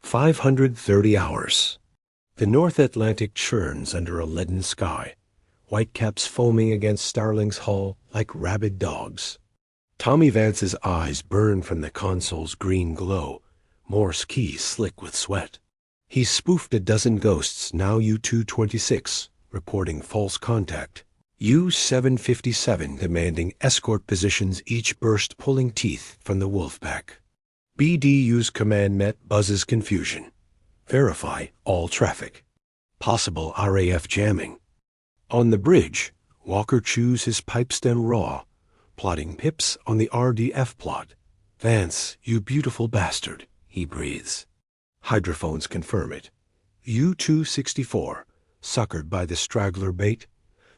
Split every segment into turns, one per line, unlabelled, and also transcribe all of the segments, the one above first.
530 hours. The North Atlantic churns under a leaden sky, whitecaps foaming against Starling's hull like rabid dogs. Tommy Vance's eyes burn from the console's green glow, Morse keys slick with sweat. He's spoofed a dozen ghosts, now U-226, reporting false contact. U-757 demanding escort positions, each burst pulling teeth from the wolfpack. BDU's command met buzzes confusion. Verify all traffic. Possible RAF jamming. On the bridge, Walker chews his pipestem raw, plotting pips on the RDF plot. Vance, you beautiful bastard, he breathes. Hydrophones confirm it. U-264, suckered by the straggler bait,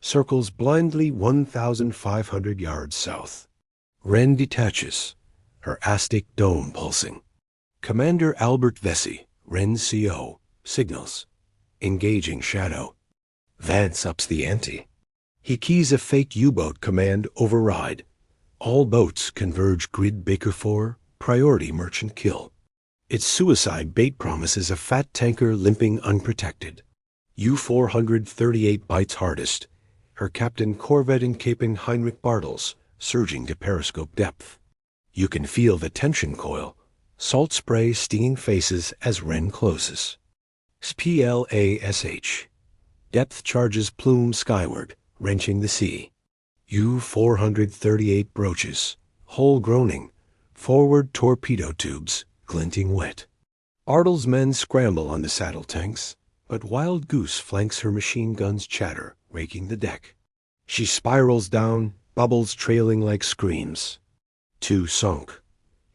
circles blindly 1,500 yards south. Wren detaches, her Aztec dome pulsing. Commander Albert Vesey, Wren CO, signals. Engaging shadow. Vance ups the ante. He keys a fake U-boat command override. All boats converge grid Baker 4, priority merchant kill. Its suicide bait promises a fat tanker limping unprotected. U-438 bites hardest, her captain corvette encaping Heinrich Bartels, surging to periscope depth. You can feel the tension coil, salt spray stinging faces as Wren closes. SPLASH. Depth charges plume skyward, wrenching the sea. U-438 broaches, hull groaning, forward torpedo tubes, glinting wet. Artel's men scramble on the saddle tanks, but Wild Goose flanks her machine guns chatter, raking the deck. She spirals down, bubbles trailing like screams. 2 sunk.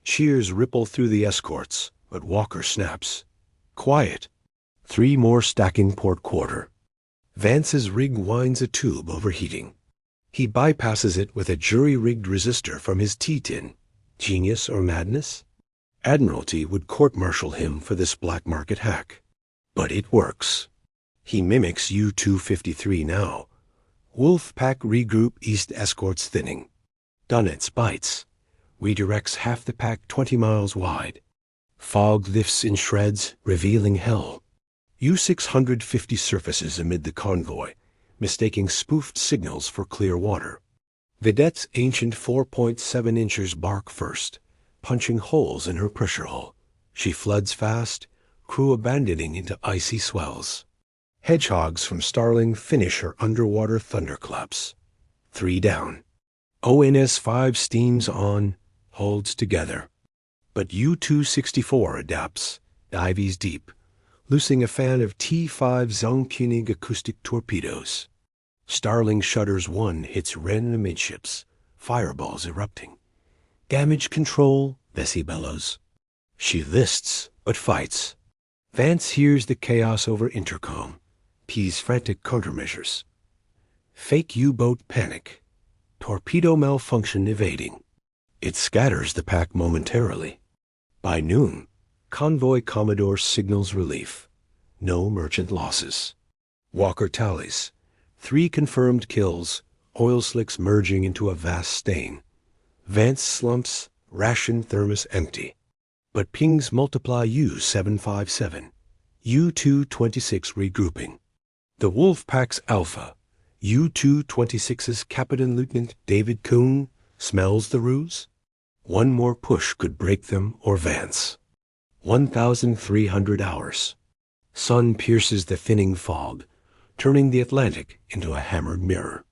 Cheers ripple through the escorts, but Walker snaps. Quiet. 3 more stacking port quarter. Vance's rig winds a tube overheating. He bypasses it with a jury-rigged resistor from his T-tin. Genius or madness? Admiralty would court-martial him for this black market hack. But it works. He mimics U-253 now. Wolfpack regroup, east escorts thinning. Dunetz bites. Redirects half the pack 20 miles wide. Fog lifts in shreds, revealing hell. U-650 surfaces amid the convoy, mistaking spoofed signals for clear water. Vedette's ancient 4.7 inchers bark first, punching holes in her pressure hull. She floods fast, crew abandoning into icy swells. Hedgehogs from Starling finish her underwater thunderclaps. 3 down. ONS-5 steams on, holds together. But U-264 adapts, dives deep, loosing a fan of T5 Zonkönig acoustic torpedoes. Starling shutters 1 hits Wren amidships, fireballs erupting. Damage control, Vesey bellows. She lists, but fights. Vance hears the chaos over intercom, pees frantic countermeasures. Fake U-boat panic. Torpedo malfunction evading. It scatters the pack momentarily. By noon, convoy Commodore signals relief. No merchant losses. Walker tallies. 3 confirmed kills, oil slicks merging into a vast stain. Vance slumps, ration thermos empty. But pings multiply U-757. U-226 regrouping. The Wolfpack's Alpha, U-226's Captain Lieutenant David Kuhn, smells the ruse. 1 more push could break them or Vance. 1,300 hours. Sun pierces the thinning fog, turning the Atlantic into a hammered mirror.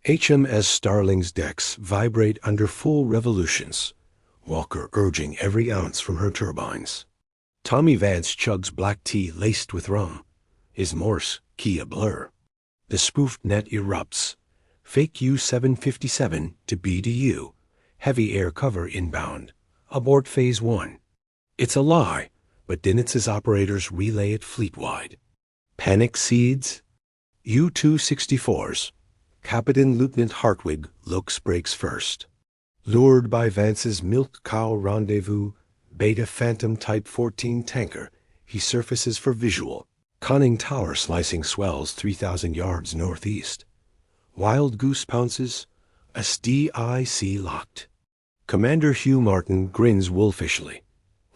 HMS Starling's decks vibrate under full revolutions, Walker urging every ounce from her turbines. Tommy Vance chugs black tea laced with rum, his Morse key a blur. The spoofed net erupts. Fake U-757 to BDU. Heavy air cover inbound. Abort Phase 1. It's a lie, but Dinitz's operators relay it fleet-wide. Panic seeds. U-264s. Captain Lieutenant Hartwig looks breaks first. Lured by Vance's milk cow rendezvous, Beta Phantom Type 14 tanker, he surfaces for visual. Conning tower slicing swells 3,000 yards northeast. Wild Goose pounces, SDIC locked. Commander Hugh Martin grins wolfishly.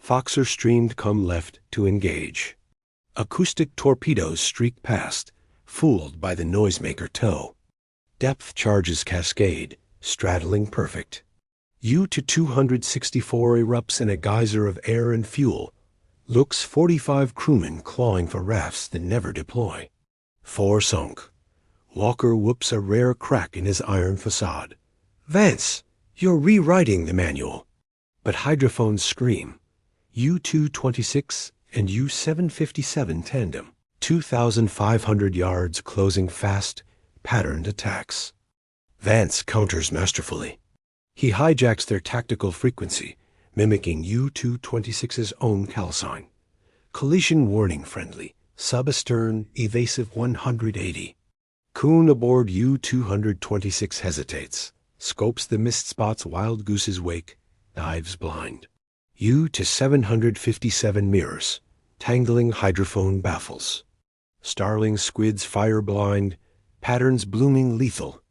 Foxer streamed come left to engage. Acoustic torpedoes streak past, fooled by the noisemaker tow. Depth charges cascade, straddling perfect. U-264 erupts in a geyser of air and fuel. Looks 45 crewmen clawing for rafts that never deploy. 4 sunk. Walker whoops a rare crack in his iron facade. Vance, you're rewriting the manual. But hydrophones scream. U-226 and U-757 tandem. 2,500 yards closing fast, patterned attacks. Vance counters masterfully. He hijacks their tactical frequency, mimicking U-226's own call sign. Collision warning friendly, sub-astern, evasive 180. Coon aboard U-226 hesitates, scopes the mist spot's wild goose's wake, dives blind. U-757 mirrors, tangling hydrophone baffles. Starling squids fire blind, patterns blooming lethal.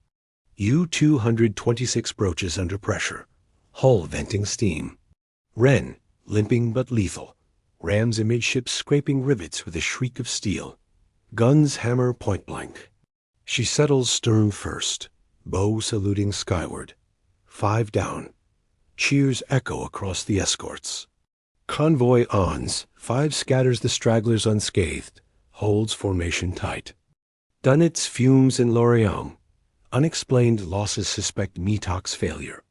U-226 broaches under pressure, hull venting steam. Wren, limping but lethal, rams amidships scraping rivets with a shriek of steel. Guns hammer point blank. She settles stern first, bow saluting skyward. 5 down. Cheers echo across the escorts. Convoy ons, 5 scatters the stragglers unscathed, holds formation tight. Dunnets fumes in Lorient. Unexplained losses suspect Metoc's failure.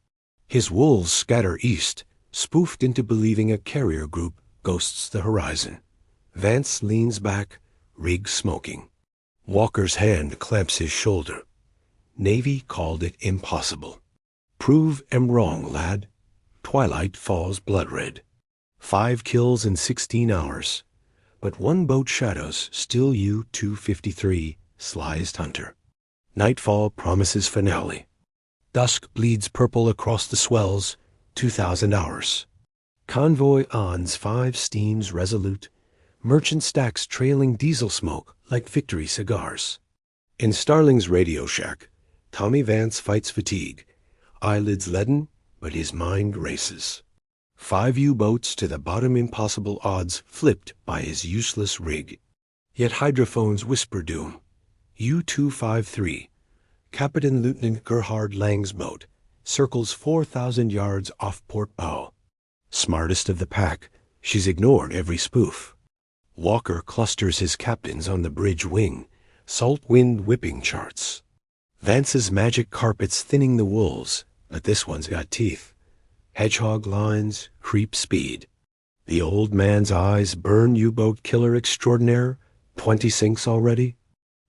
His wolves scatter east, spoofed into believing a carrier group ghosts the horizon. Vance leans back, rig smoking. Walker's hand clamps his shoulder. Navy called it impossible. Prove 'em wrong, lad. Twilight falls blood red. 5 kills in 16 hours. But 1 boat shadows still U-253, slyest hunter. Nightfall promises finale. Dusk bleeds purple across the swells, 2,000 hours. Convoy ons 5 steams resolute, merchant stacks trailing diesel smoke like victory cigars. In Starling's radio shack, Tommy Vance fights fatigue, eyelids leaden, but his mind races. 5 U-boats to the bottom impossible odds flipped by his useless rig. Yet hydrophones whisper doom. U-253, Captain Lieutenant Gerhard Lang's boat, circles 4,000 yards off port bow. Smartest of the pack, she's ignored every spoof. Walker clusters his captains on the bridge wing, salt wind whipping charts. Vance's magic carpet's thinning the wolves, but this one's got teeth. Hedgehog lines, creep speed. The old man's eyes burn U-boat killer extraordinaire, 20 sinks already.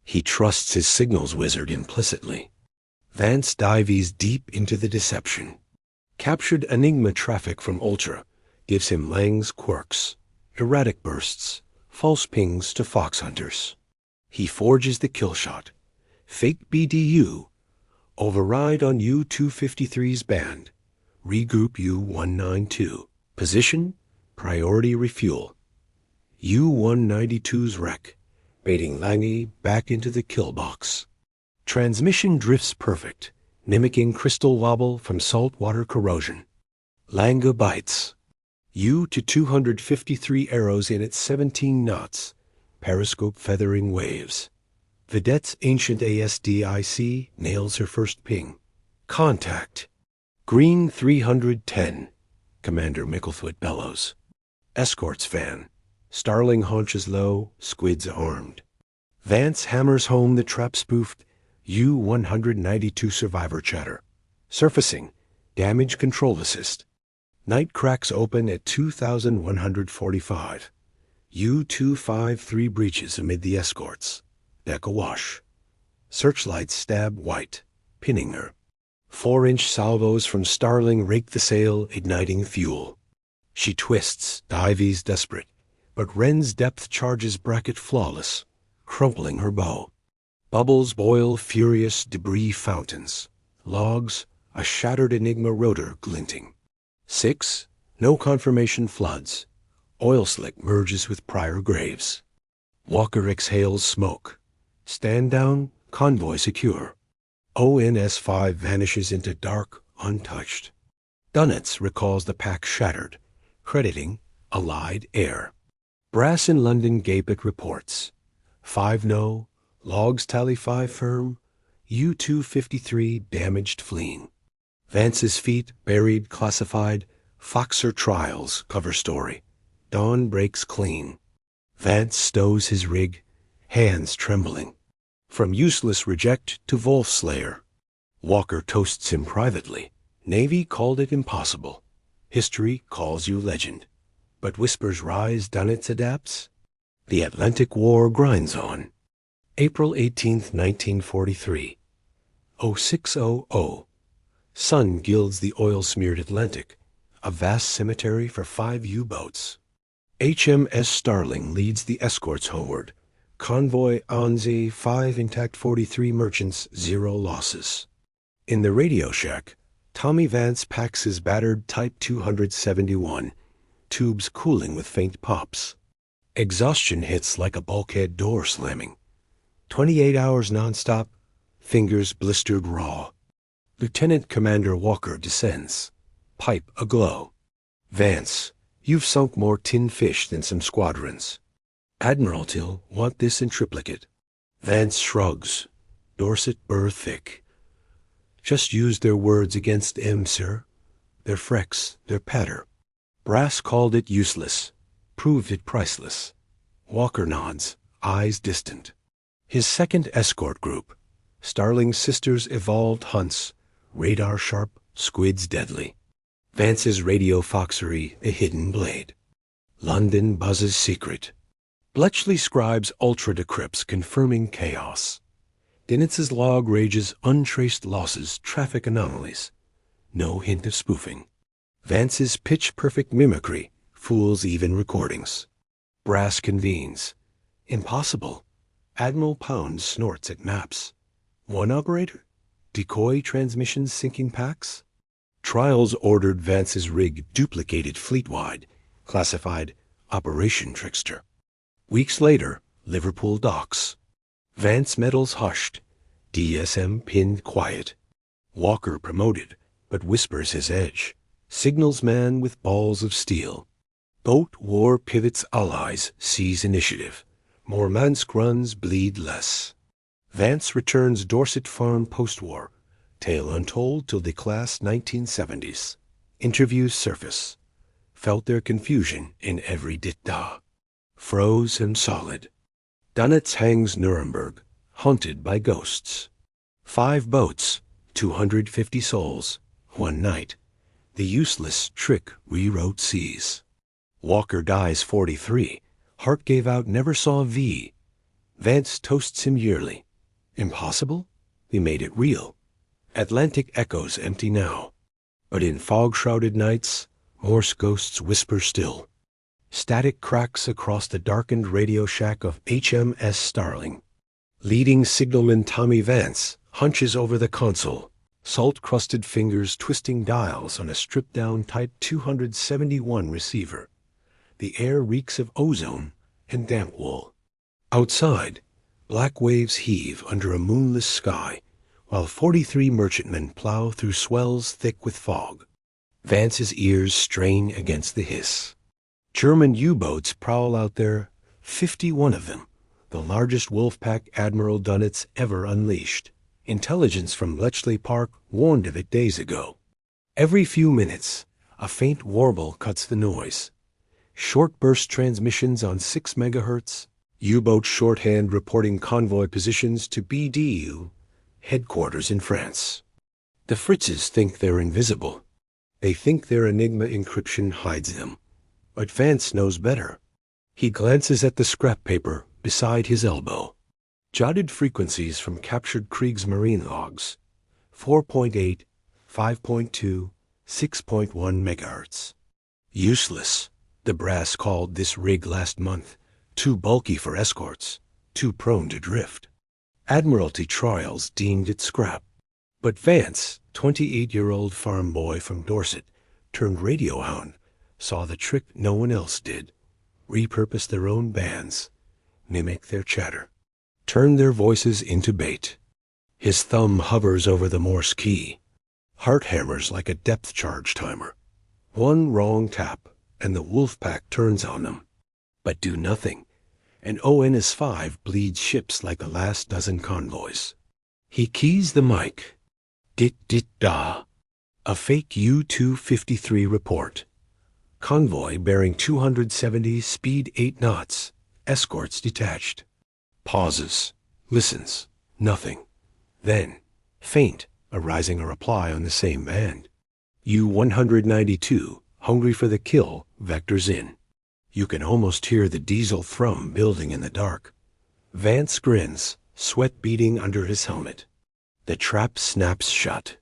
He trusts his signals wizard implicitly. Vance dives deep into the deception. Captured Enigma traffic from Ultra gives him Lang's quirks, erratic bursts, false pings to fox hunters. He forges the kill shot. Fake BDU. Override on U-253's band. Regroup U-192. Position, priority refuel. U-192's wreck, baiting Lange back into the kill box. Transmission drifts perfect, mimicking crystal wobble from saltwater corrosion. Lange bites. U-253 arrows in at 17 knots, periscope feathering waves. Vedette's ancient ASDIC nails her first ping. Contact. Green 310, Commander Micklethwaite bellows. Escorts fan. Starling haunches low, squids armed. Vance hammers home the trap-spoofed U-192 survivor chatter. Surfacing. Damage control assist. Night cracks open at 2,145. U-253 breaches amid the escorts. Deck awash. Searchlights stab white, pinning her. 4-inch salvos from Starling rake the sail, igniting fuel. She twists, dives desperate, but Wren's depth charges bracket flawless, crumpling her bow. Bubbles boil furious debris fountains. Logs, a shattered Enigma rotor glinting. 6, no confirmation floods. Oil slick merges with prior graves. Walker exhales smoke. Stand down, convoy secure. ONS-5 vanishes into dark, untouched. Dunnets recalls the pack shattered, crediting Allied air. Brass in London gape at reports. 5 no, logs tally 5 firm, U-253 damaged fleeing. Vance's feet buried classified, Foxer trials cover story. Dawn breaks clean. Vance stows his rig, hands trembling. From useless reject to Wolf Slayer. Walker toasts him privately. Navy called it impossible. History calls you legend. But whispers rise, Dunitz adapts. The Atlantic War grinds on. April 18th, 1943. 0600. Sun gilds the oil-smeared Atlantic, a vast cemetery for 5 U-boats. HMS Starling leads the escorts homeward. Convoy Anzi, 5 intact, 43 merchants, 0 losses. In the radio shack, Tommy Vance packs his battered Type 271, tubes cooling with faint pops. Exhaustion hits like a bulkhead door slamming. 28 hours nonstop, fingers blistered raw. Lieutenant Commander Walker descends, pipe aglow. Vance, you've sunk more tin fish than some squadrons. Admiralty'll want this in triplicate. Vance shrugs. Dorset burr thick. Just use their words against em, sir. Their frecks, their patter. Brass called it useless, proved it priceless. Walker nods, eyes distant. His second escort group, Starling's sisters evolved hunts, radar sharp, squids deadly. Vance's radio foxery, a hidden blade. London buzzes secret. Bletchley scribes ultra decrypts confirming chaos. Dinitz's log rages untraced losses, traffic anomalies. No hint of spoofing. Vance's pitch-perfect mimicry fools even recordings. Brass convenes. Impossible. Admiral Pound snorts at maps. One operator? Decoy transmissions sinking packs? Trials ordered Vance's rig duplicated fleet-wide, classified Operation Trickster. Weeks later, Liverpool docks. Vance medals hushed, DSM pinned quiet. Walker promoted, but whispers his edge. Signalman with balls of steel. Boat war pivots allies, seize initiative. Murmansk runs bleed less. Vance returns Dorset farm post-war. Tale untold till the class 1970s. Interviews surface. Felt their confusion in every ditta. Froze and solid. Dunitz hangs Nuremberg, haunted by ghosts. 5 boats, 250 souls, 1 night. The useless trick rewrote seas. Walker dies 43. Heart gave out, never saw V. Vance toasts him yearly. Impossible? They made it real. Atlantic echoes empty now. But in fog-shrouded nights, Morse ghosts whisper still. Static cracks across the darkened radio shack of HMS Starling. Leading signalman Tommy Vance hunches over the console, salt-crusted fingers twisting dials on a stripped-down Type 271 receiver. The air reeks of ozone and damp wool. Outside, black waves heave under a moonless sky, while 43 merchantmen plow through swells thick with fog. Vance's ears strain against the hiss. German U-boats prowl out there, 51 of them, the largest wolfpack Admiral Dunitz ever unleashed. Intelligence from Bletchley Park warned of it days ago. Every few minutes, a faint warble cuts the noise. Short burst transmissions on 6 megahertz, U-boat shorthand reporting convoy positions to BDU, headquarters in France. The Fritzes think they're invisible. They think their Enigma encryption hides them. But Vance knows better. He glances at the scrap paper beside his elbow. Jotted frequencies from captured Kriegsmarine logs. 4.8, 5.2, 6.1 megahertz. Useless, the brass called this rig last month. Too bulky for escorts, too prone to drift. Admiralty trials deemed it scrap. But Vance, 28-year-old farm boy from Dorset, turned radio hound, saw the trick no one else did. Repurpose their own bands, mimic their chatter, turn their voices into bait. His thumb hovers over the Morse key. Heart hammers like a depth charge timer. One wrong tap, and the wolfpack turns on them. But do nothing, and ONS-5 bleeds ships like the last dozen convoys. He keys the mic. Dit-dit-da. A fake U-253 report. Convoy bearing 270, speed 8 knots. Escorts detached. Pauses. Listens. Nothing. Then, faint, arising a reply on the same band. U-192, hungry for the kill, vectors in. You can almost hear the diesel thrum building in the dark. Vance grins, sweat beading under his helmet. The trap snaps shut.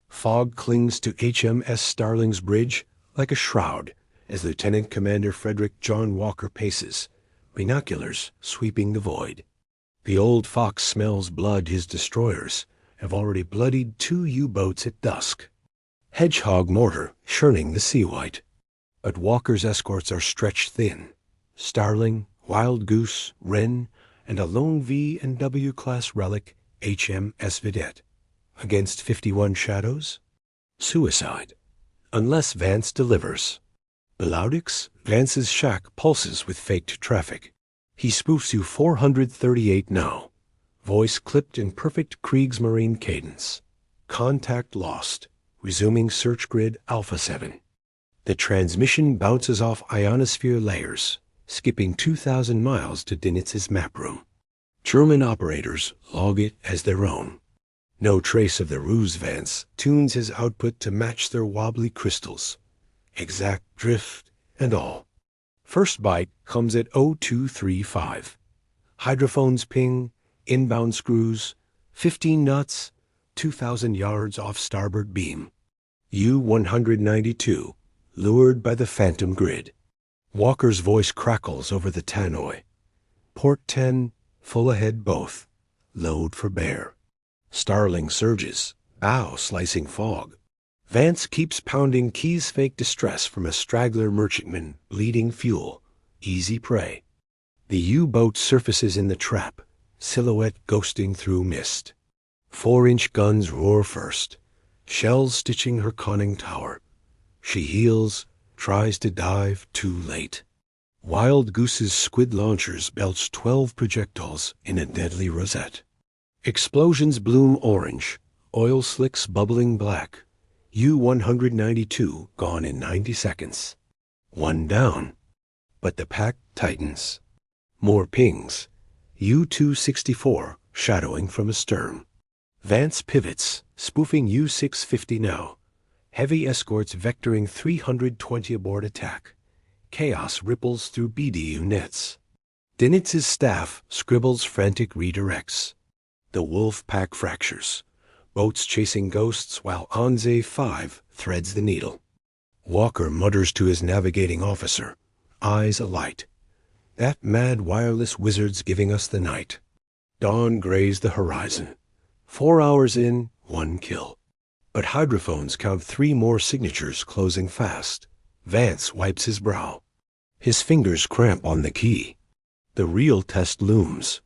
Fog clings to HMS Starling's bridge like a shroud as Lieutenant Commander Frederick John Walker paces, binoculars sweeping the void. The old fox smells blood. His destroyers have already bloodied 2 U-boats at dusk. Hedgehog mortar churning the sea white. But Walker's escorts are stretched thin. Starling, Wild Goose, Wren, and a lone V and W class relic, HMS Vidette. Against 51 shadows? Suicide. Unless Vance delivers. Belaudix, Vance's shack pulses with faked traffic. He spoofs you 438 now. Voice clipped in perfect Kriegsmarine cadence. Contact lost. Resuming search grid Alpha 7. The transmission bounces off ionosphere layers, skipping 2,000 miles to Dinitz's map room. German operators log it as their own. No trace of the ruse. Vance tunes his output to match their wobbly crystals. Exact drift and all. First byte comes at 0235. Hydrophones ping, inbound screws, 15 knots, 2,000 yards off starboard beam. U-192, lured by the phantom grid. Walker's voice crackles over the tannoy. Port 10, full ahead both. Load for bear. Starling surges, bow slicing fog. Vance keeps pounding keys fake distress from a straggler merchantman bleeding fuel. Easy prey. The U-boat surfaces in the trap, silhouette ghosting through mist. 4-inch guns roar first, shells stitching her conning tower. She heels, tries to dive, too late. Wild Goose's squid launchers belch 12 projectiles in a deadly rosette. Explosions bloom orange, oil slicks bubbling black. U-192 gone in 90 seconds. One down. But the pack tightens. More pings. U-264 shadowing from astern. Vance pivots, spoofing U-650 now. Heavy escorts vectoring 320 aboard attack. Chaos ripples through BDU nets. Dinitz's staff scribbles frantic redirects. The wolf pack fractures. Boats chasing ghosts while Anze 5 threads the needle. Walker mutters to his navigating officer, eyes alight. That mad wireless wizard's giving us the night. Dawn grays the horizon. 4 hours in, 1 kill. But hydrophones count 3 more signatures closing fast. Vance wipes his brow. His fingers cramp on the key. The real test looms.